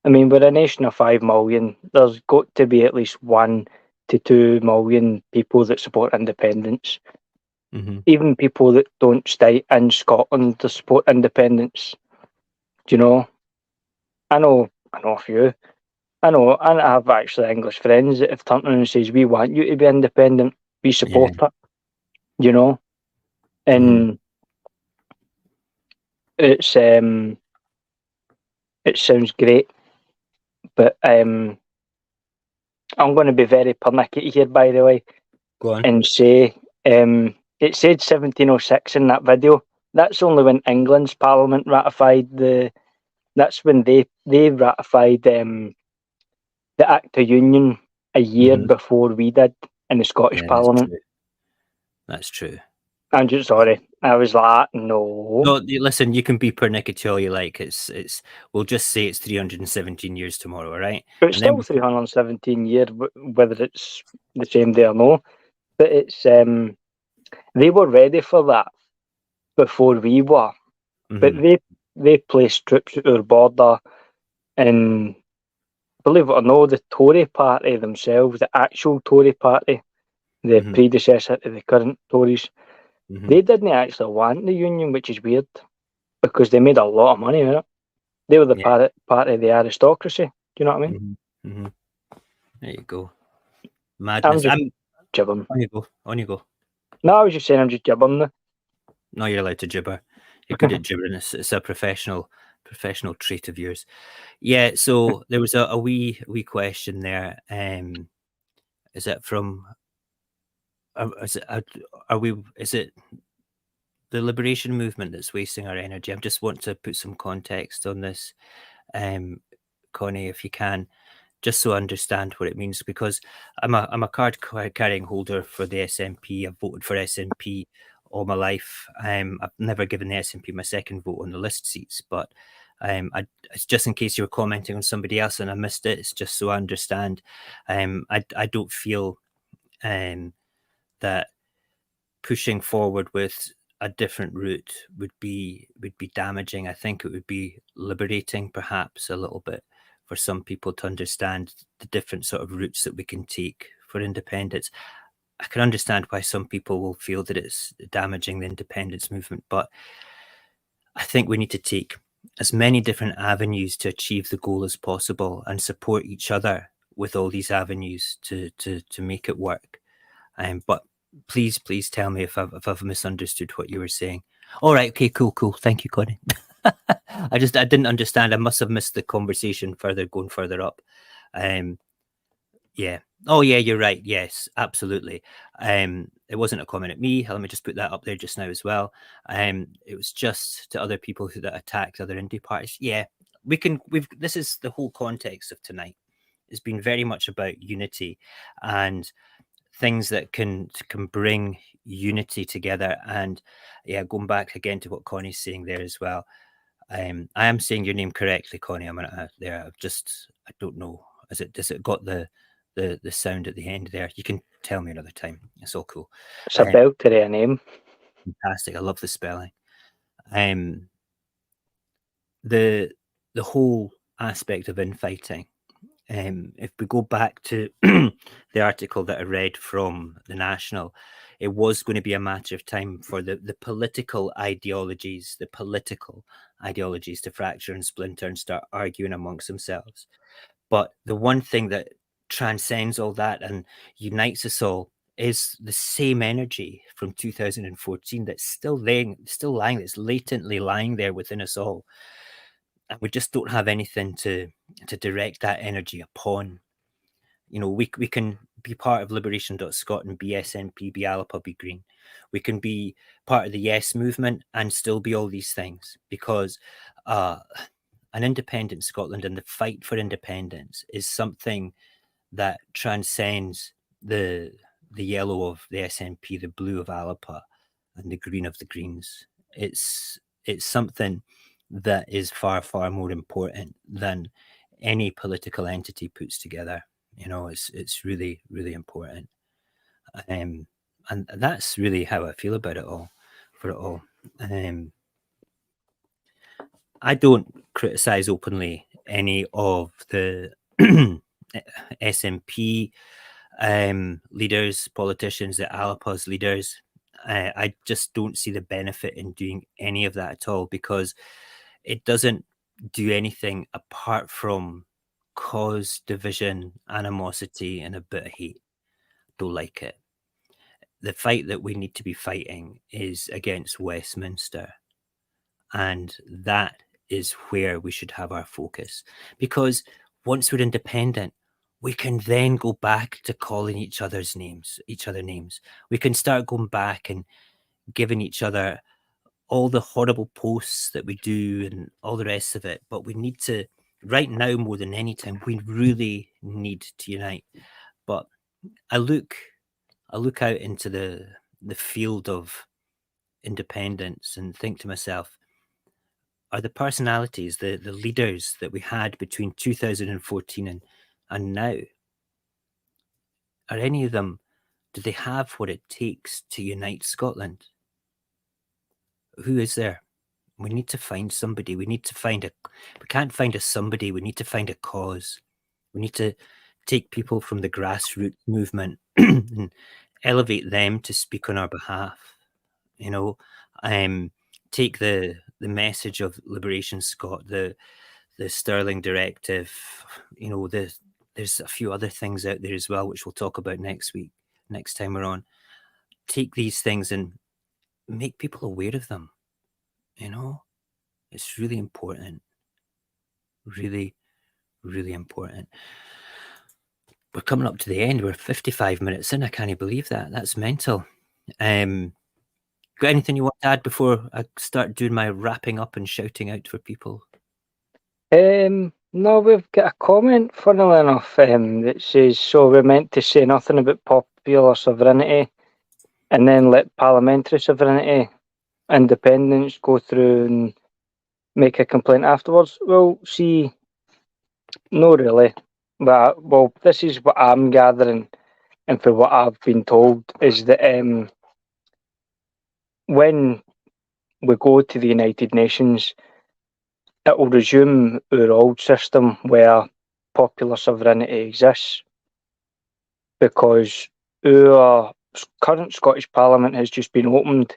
I mean, we're a nation of 5 million. There's got to be at least 1 to 2 million people that support independence. Mm-hmm. Even people that don't stay in Scotland to support independence. I know a few. I have actually English friends that have turned around and says, we want you to be independent. We support it. And it sounds great. But I'm going to be very pernickety here, by the way. Go on. And say it said 1706 in that video. That's only when England's Parliament ratified that's when they ratified the Act of Union a year before we did in the Scottish Parliament. That's true. I'm just sorry. I was like, no. No, listen, you can be pernickety all you like. It's. We'll just say it's 317 years tomorrow, all right? But it's still 317 years, whether it's the same day or no. But it's they were ready for that before we were. But they placed troops at our border, and believe it or not, the Tory party themselves, the actual Tory party, the predecessor to the current Tories, they didn't actually want the union, which is weird, because they made a lot of money out of it. They were the part of the aristocracy. Do you know what I mean? There you go. Madness. I'm jibbing. On you go. No, I was just saying I'm just jibbing now. No, you're allowed to gibber. You're good at gibbering. It's a professional trait of yours. Yeah, so there was a wee question there. Is it from... Is it the liberation movement that's wasting our energy? I just want to put some context on this, Connie, if you can, just so I understand what it means, because I'm a card carrying holder for the SNP. I've voted for SNP all my life. I've never given the SNP my second vote on the list seats, but it's just in case you were commenting on somebody else and I missed it. It's just so I understand. I don't feel that pushing forward with a different route would be damaging. I think it would be liberating, perhaps a little bit, for some people to understand the different sort of routes that we can take for independence. I can understand why some people will feel that it's damaging the independence movement, but I think we need to take as many different avenues to achieve the goal as possible and support each other with all these avenues to make it work. But please tell me if I've misunderstood what you were saying. All right, okay, cool. Thank you, Connie. I didn't understand. I must have missed the conversation going further up. Yeah. Oh, yeah, you're right. Yes, absolutely. It wasn't a comment at me. Let me just put that up there just now as well. It was just to other people that attacked other indie parties. Yeah, this is the whole context of tonight. It's been very much about unity and things that can bring unity together. And yeah, going back again to what Connie's saying there as well. I am saying your name correctly, Connie. I'm gonna there. I don't know. Does it got the sound at the end there? You can tell me another time. It's all cool. It's a belter of a name. Fantastic. I love the spelling. The whole aspect of infighting. If we go back to the article that I read from the National, it was going to be a matter of time for the political ideologies to fracture and splinter and start arguing amongst themselves. But the one thing that transcends all that and unites us all is the same energy from 2014 that's still lying, that's latently lying there within us all. And we just don't have anything to direct that energy upon. You know, we can be part of Liberation.Scot and be SNP, be Alapa, be Green. We can be part of the Yes movement and still be all these things, because an independent Scotland and the fight for independence is something that transcends the yellow of the SNP, the blue of Alapa, and the green of the Greens. It's something that is far more important than any political entity puts together. You know, it's really important, and that's really how I feel about it all. For it all, I don't criticize openly any of the SNP leaders, politicians, the Alapa's leaders. I just don't see the benefit in doing any of that at all, because it doesn't do anything apart from cause division, animosity, and a bit of hate. Don't like it. The fight that we need to be fighting is against Westminster, and that is where we should have our focus, because once we're independent, we can then go back to calling each other names. We can start going back and giving each other all the horrible posts that we do and all the rest of it. But we need to, right now more than any time, we really need to unite. But I look out into the field of independence and think to myself, are the personalities, the leaders that we had between 2014 and now, are any of them, do they have what it takes to unite Scotland? Who is there? We need to find somebody. We can't find a somebody. We need to find a cause. We need to take people from the grassroots movement and elevate them to speak on our behalf. You know, take the message of Liberation Scot, the Stirling Directive. You know, there's a few other things out there as well, which we'll talk about next time we're on. Take these things and make people aware of them. You know, it's really important. Really important. We're coming up to the end. We're 55 minutes in. I can't believe that. That's mental. Got anything you want to add before I start doing my wrapping up and shouting out for people? No, we've got a comment, funnily enough, that says, so we're meant to say nothing about popular sovereignty and then let parliamentary sovereignty, independence, go through and make a complaint afterwards. Well, see, no really. But, well, this is what I'm gathering, and for what I've been told, is that when we go to the United Nations, it will resume our old system where popular sovereignty exists, because our current Scottish Parliament has just been opened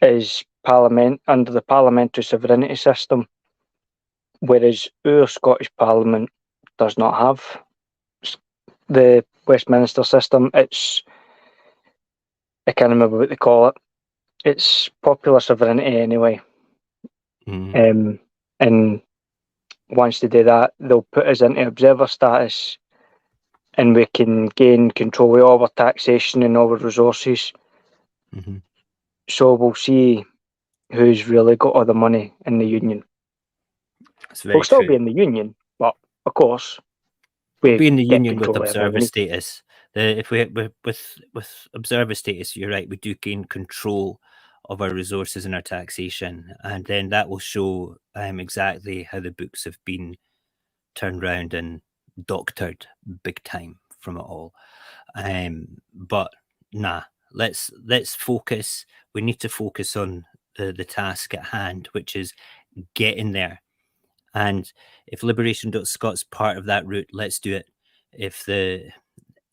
as Parliament under the parliamentary sovereignty system, whereas our Scottish Parliament does not have the Westminster system. It's, I can't remember what they call it. It's popular sovereignty anyway. And once they do that, they'll put us into observer status, and we can gain control of all our taxation and all our resources. So we'll see who's really got all the money in the union. We'll still be in the union, but of course, we'll be in the union with control of observer everything. status. If we with observer status, you're right, we do gain control of our resources and our taxation, and then that will show exactly how the books have been turned round and doctored big time from it all. But nah, let's focus. We need to focus on the task at hand, which is getting there. And if Liberation.Scot's part of that route, let's do it. If the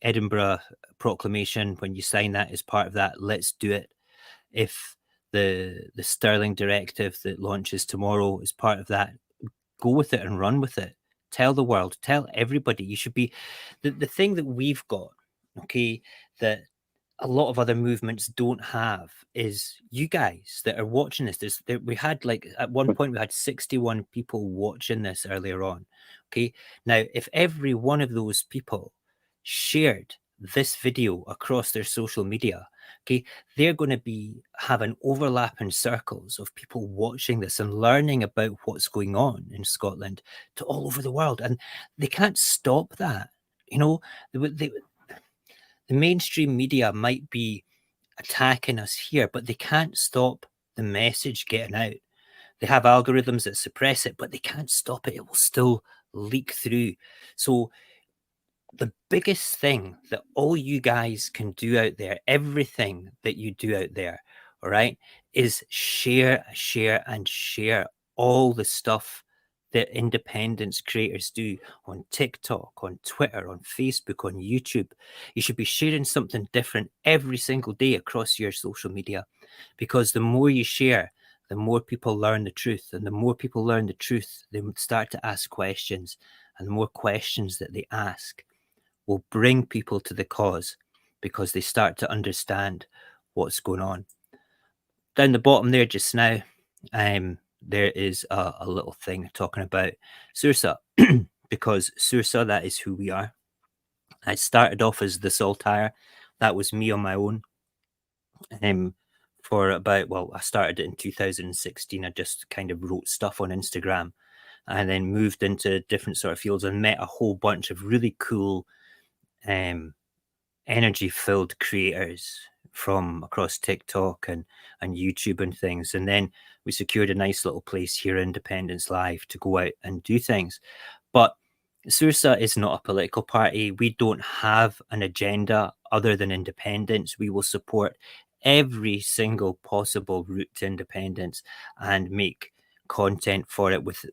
Edinburgh Proclamation, when you sign that, is part of that, let's do it. If the Stirling Directive that launches tomorrow is part of that, go with it and run with it. Tell the world, tell everybody. You should be the thing that we've got, okay, that a lot of other movements don't have, is you guys that are watching this. We had, like, at one point we had 61 people watching this earlier on. Okay, now if every one of those people shared this video across their social media, okay, they're going to have an overlap in circles of people watching this and learning about what's going on in Scotland to all over the world, and they can't stop that. You know, the mainstream media might be attacking us here, but they can't stop the message getting out. They have algorithms that suppress it, but they can't stop it. It will still leak through. So the biggest thing that all you guys can do out there, everything that you do out there, all right, is share all the stuff that independence creators do on TikTok, on Twitter, on Facebook, on YouTube. You should be sharing something different every single day across your social media, because the more you share, the more people learn the truth, and the more people learn the truth, they start to ask questions, and the more questions that they ask will bring people to the cause, because they start to understand what's going on. Down the bottom there just now, there is a little thing talking about Saorsa, because Saorsa, that is who we are. I started off as the Saltire. That was me on my own. For about, well, I started it in 2016. I just kind of wrote stuff on Instagram, and then moved into different sort of fields and met a whole bunch of really cool energy-filled creators from across TikTok and YouTube and things. And then we secured a nice little place here, Independence Live, to go out and do things. But Saorsa is not a political party. We don't have an agenda other than independence. We will support every single possible route to independence and make content for it with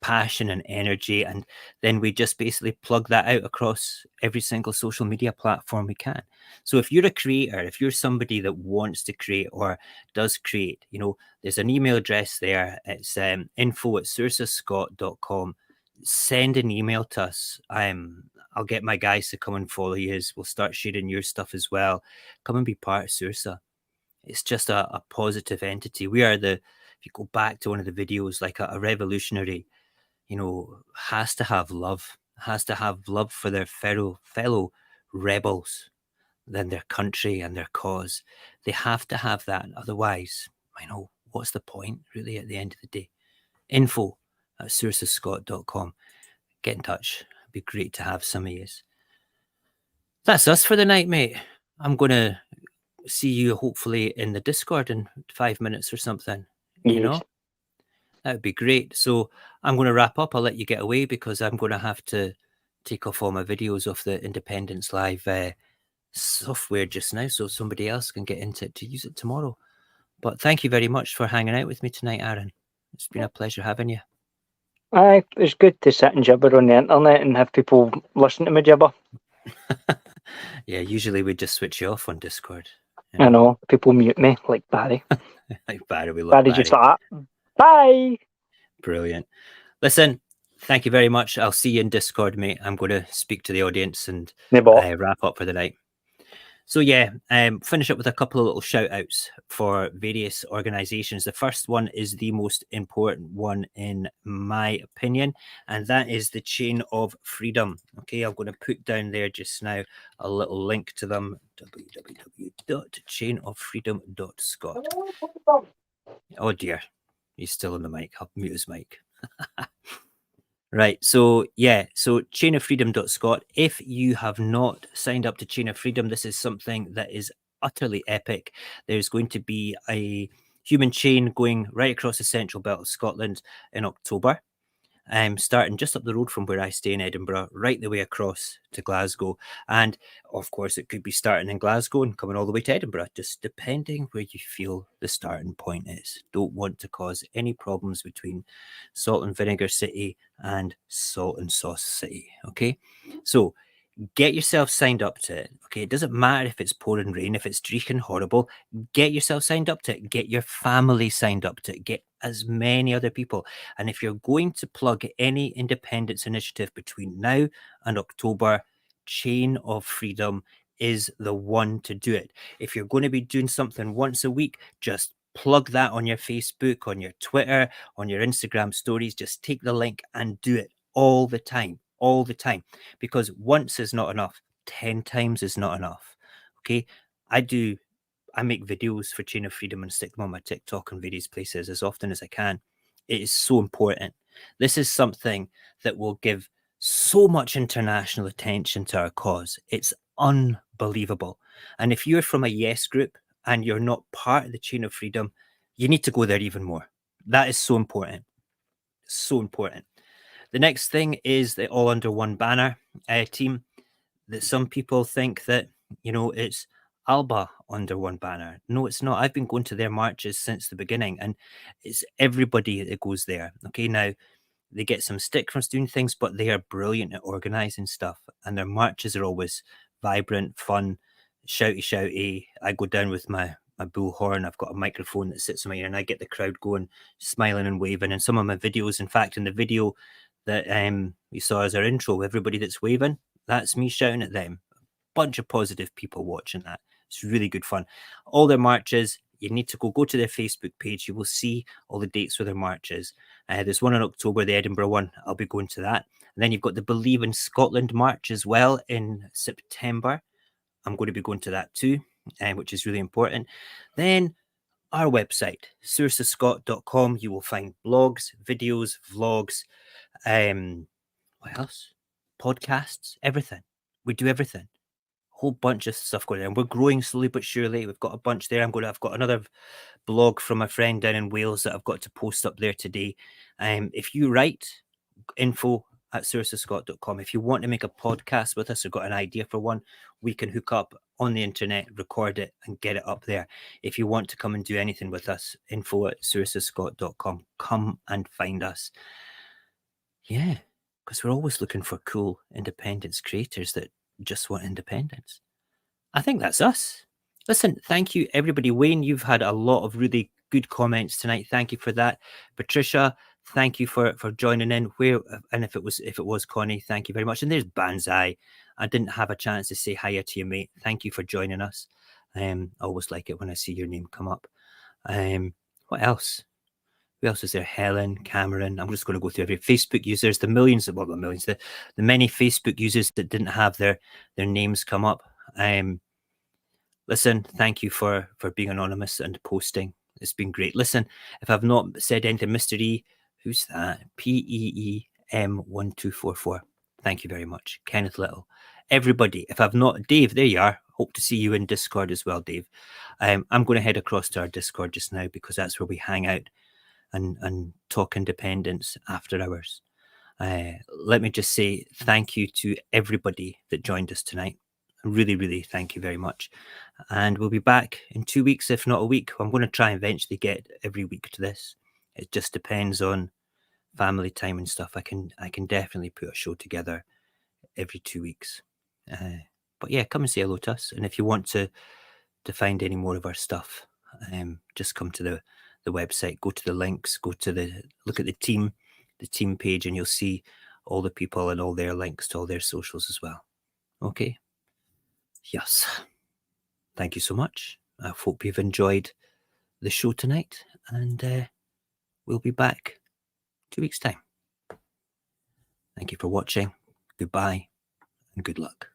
passion and energy, and then we just basically plug that out across every single social media platform we can. So if you're a creator, if you're somebody that wants to create or does create, you know, there's an email address there. It's info@saorsascot.com. Send an email to us. I'll get my guys to come and follow you. We'll start sharing your stuff as well. Come and be part of Saorsa. It's just a positive entity. We are if you go back to one of the videos, like a revolutionary, you know, has to have love for their fellow rebels, then their country and their cause. They have to have that. Otherwise, I know, what's the point really at the end of the day? info@saorsascot.com. Get in touch. It'd be great to have some of you. That's us for the night, mate. I'm going to see you hopefully in the Discord in 5 minutes or something. You know? That would be great. So I'm going to wrap up. I'll let you get away, because I'm going to have to take off all my videos off the Independence Live software just now, so somebody else can get into it to use it tomorrow. But thank you very much for hanging out with me tonight, Aaron. It's been a pleasure having you. Aye, it's good to sit and gibber on the internet and have people listen to me gibber. Yeah, usually we just switch you off on Discord. I know, people mute me, like Barry. Like Barry, we love Barry Barry. just like that. Bye! Brilliant. Listen, Thank you very much. I'll see you in Discord, mate. I'm going to speak to the audience and wrap up for the night. So yeah, finish up with a couple of little shout outs for various organizations. The first one is the most important one in my opinion, and that is the Chain of Freedom. Okay, I'm going to put down there just now a little link to them, www.chainoffreedom.scot. Oh dear, he's still on the mic. I'll mute his mic. Right, so yeah, so chainoffreedom.scot. If you have not signed up to Chain of Freedom, this is something that is utterly epic. There's going to be a human chain going right across the central belt of Scotland in October. Starting just up the road from where I stay in Edinburgh, right the way across to Glasgow. And of course, it could be starting in Glasgow and coming all the way to Edinburgh, just depending where you feel the starting point is. Don't want to cause any problems between Salt and Vinegar City and Salt and Sauce City. Okay, so get yourself signed up to it. Okay, it doesn't matter if it's pouring rain, if it's dreaching horrible, get yourself signed up to it. Get your family signed up to it. Get as many other people. And if you're going to plug any independence initiative between now and October, Chain of Freedom is the one to do it. If you're going to be doing something once a week, just plug that on your Facebook, on your Twitter, on your Instagram stories. Just take the link and do it all the time. All the time, because once is not enough, 10 times is not enough. Okay, I make videos for Chain of Freedom and stick them on my TikTok and various places as often as I can. It is so important. This is something that will give so much international attention to our cause. It's unbelievable. And if you're from a yes group and you're not part of the Chain of Freedom, you need to go there even more. That is so important. So important. The next thing is the All Under One Banner team. That some people think that, it's Alba under one banner. No, it's not. I've been going to their marches since the beginning, and it's everybody that goes there. Okay, now they get some stick from doing things, but they are brilliant at organizing stuff, and their marches are always vibrant, fun, shouty. I go down with my bullhorn. I've got a microphone that sits on my ear, and I get the crowd going, smiling and waving. And some of my videos, in fact, in the video that you saw as our intro, everybody that's waving, that's me shouting at them. A bunch of positive people watching that. It's really good fun. All their marches, you need to go to their Facebook page. You will see all the dates for their marches. There's one in October, the Edinburgh one. I'll be going to that. And then you've got the Believe in Scotland march as well in September. I'm going to be going to that too, which is really important. Then our website, saorsascot.com. You will find blogs, videos, vlogs, what else? Podcasts, everything. We do everything. A whole bunch of stuff going on. And we're growing slowly but surely. We've got a bunch there. I've got another blog from a friend down in Wales that I've got to post up there today. If you write info@saorsascot.com, if you want to make a podcast with us or got an idea for one, we can hook up on the internet, record it and get it up there. If you want to come and do anything with us, info@saorsascot.com. Come and find us. Yeah, because we're always looking for cool independence creators that just want independence. I think that's us. Listen, thank you, everybody. Wayne, you've had a lot of really good comments tonight. Thank you for that. Patricia, thank you for joining in. And if it was Connie, thank you very much. And there's Banzai. I didn't have a chance to say hi to you, mate. Thank you for joining us. I always like it when I see your name come up. What else? Who else is there? Helen, Cameron. I'm just going to go through every Facebook users, the many Facebook users that didn't have their names come up. Listen, thank you for being anonymous and posting. It's been great. Listen, if I've not said anything, Mr. E, who's that? PEEM1244. Thank you very much. Kenneth Little. Everybody, if I've not, Dave, there you are. Hope to see you in Discord as well, Dave. I'm going to head across to our Discord just now because that's where we hang out and talk independence after hours. Let me just say thank you to everybody that joined us tonight. Really, really thank you very much. And we'll be back in 2 weeks, if not a week. I'm going to try and eventually get every week to this. It just depends on family time and stuff. I can definitely put a show together every 2 weeks. But yeah, come and say hello to us. And if you want to find any more of our stuff, just come to the website, go to the links, look at the team. the team page and you'll see all the people and all their links to all their socials as well. Okay. Yes. Thank you so much. I hope you've enjoyed the show tonight, and we'll be back 2 weeks' time. Thank you for watching. Goodbye and good luck.